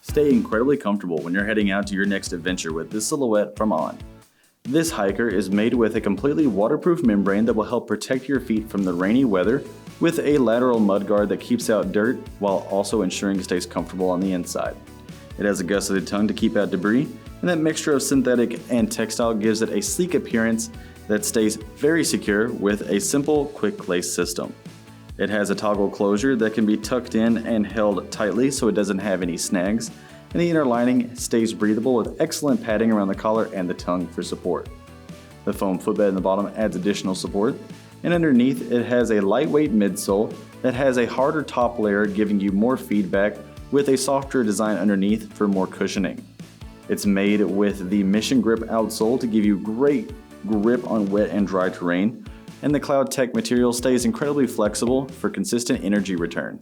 Stay incredibly comfortable when you're heading out to your next adventure with this silhouette from On. This hiker is made with a completely waterproof membrane that will help protect your feet from the rainy weather with a lateral mudguard that keeps out dirt while also ensuring it stays comfortable on the inside. It has a gusseted tongue to keep out debris, and that mixture of synthetic and textile gives it a sleek appearance that stays very secure with a simple quick lace system. It has a toggle closure that can be tucked in and held tightly so it doesn't have any snags, and the inner lining stays breathable with excellent padding around the collar and the tongue for support. The foam footbed in the bottom adds additional support, and underneath it has a lightweight midsole that has a harder top layer giving you more feedback with a softer design underneath for more cushioning. It's made with the Missiongrip outsole to give you great grip on wet and dry terrain, and the CloudTec material stays incredibly flexible for consistent energy return.